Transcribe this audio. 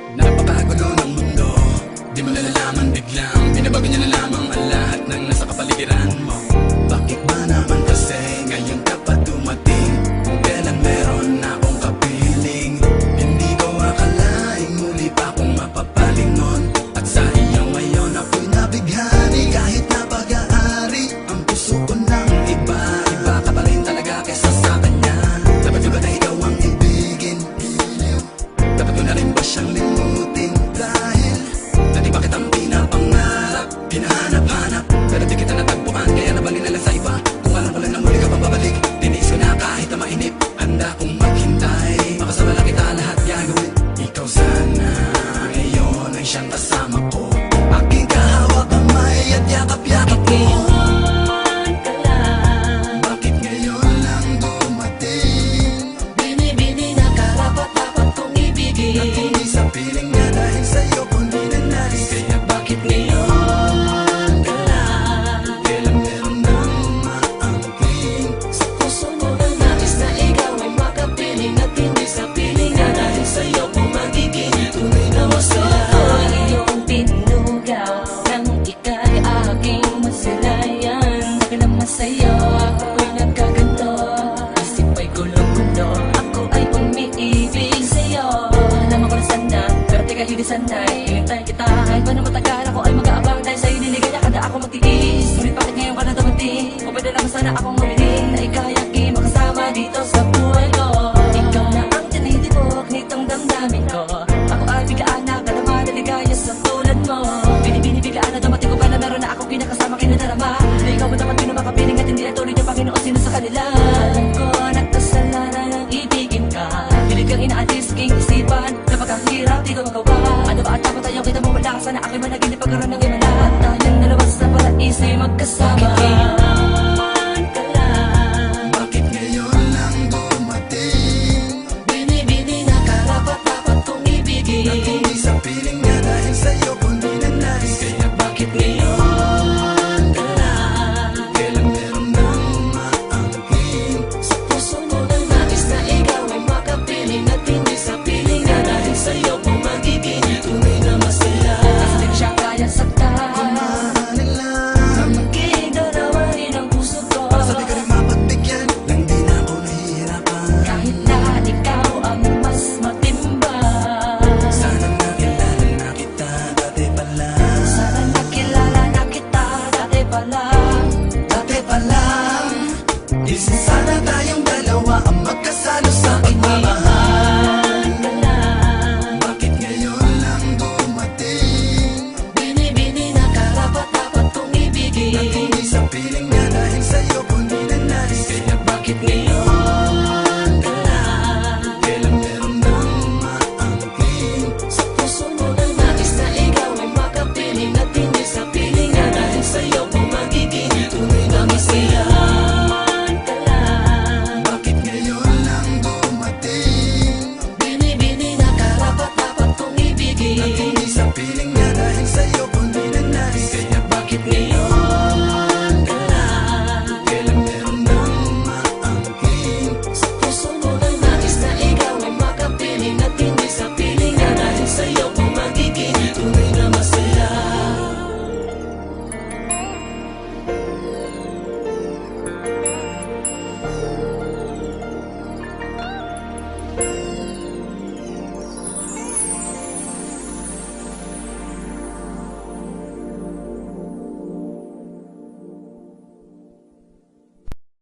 Napakagulo ng mundo, di mo nalalaman biglang binabago niya na lamang ang lahat ng nasa kapaligiran mo. Bakit ba naman kasi ngayon ka pa dumating? Kung kailan meron na akong kapiling, hindi ko akalaing muli pa akong mapapalingon. At sa iyo ngayon ako'y nabighani. Kahit na pag-aari ang puso ko ng iba, iba ka pa rin talaga kesa sa kanya. Dapat ko ba na ikaw ang ibigin? Dapat ko na rin ba siyang limutin? Dahil dati bakit ang pinapangarap, pinahanap-hanap, pero di kita natagpuan, kaya nabalin na lang sa iba. Kung alam ko lang na muli ka pang babalik, tiniis ko na kahit na mainip. Handa kong maghintay, makasama lang kita lahat gagawin. Ikaw sana ngayon ay siyang kasama ko, aking kahawak kamay at yakap-yakap ko. Ka lang, Bakit ngayon lang dumating? binibini na karapat-dapat kong ibigin. At hindi sa piling na dahil sa'yo kundi na nais. Kaya bakit ngayon Ka lang, kailan meron nang maangking? sa puso mo na nais na ikaw ay makapiling. At hindi sa piling na dahil sa'yo po magiging tunay na masaya. Ako'y iyong tinugaw nang ika'y aking masilayan. Naganang masaya, ako'y nagkaganto. Isip ay gulong-gulo, ako ay umiibig sa'yo. Alam ako na sana, pero teka hindi sanay. Hintay kita, kahit pa na matagal ako ay mag-aabang. Dahil sa'yo niligaya kada ako magtiis. Ngunit bakit ngayon ka na dumating? O pwede naman sana akong mamiling na ika'y aking makasama dito sa buhay ko. Ikaw na ang tinitibok nitong damdamin ko. Ako ay biglaan na kadama na ligaya sa tulad mo. Binibiglaan na dumating ko pa na meron na akong kinakasama kinadarama. Na ikaw mo dapat pinamakapiling at hindi ay tuloy niya Panginoon sino sa kanila. Alam ko nagkasalanan ng ibigin ka. Pilit kang inaalis king isipan. Napakahirap di ko magawa. Ano ba at dapat tayo kita mo wala? Sana ako'y managinip pagkaroon ng imala. At tayong dalawa sa paraiso'y magkasama. Ka lang, Bakit ngayon lang dumating? binibini na karapat-dapat kong At ibigin. hindi sa piling na dahil sa'yo kundi na nais. Kaya bakit ngayon Ka lang, kailan meron nang maangking? sa puso mo na nais na ikaw ay makapiling. At hindi sa piling na dahil sa'yo po magiging tunay na masaya. Kasi di ko siya kaya saktan, Kumahanin lang, magiging darawahin ang puso ko. para sabi ka rin mapagbigyan, lang di na ako nahihirapan. Kahit na ikaw ang mas matibay. Sana nakilala na kita dati pa lang. Sana nakilala na kita dati pa lang. Dati pa lang, isip sana tayong dalawa ang magkasalo sa pagmamahal. Ka lang, Bakit ngayon lang dumating? binibini na karapat-dapat kong ibigin. At hindi sa piling na dahil sa'yo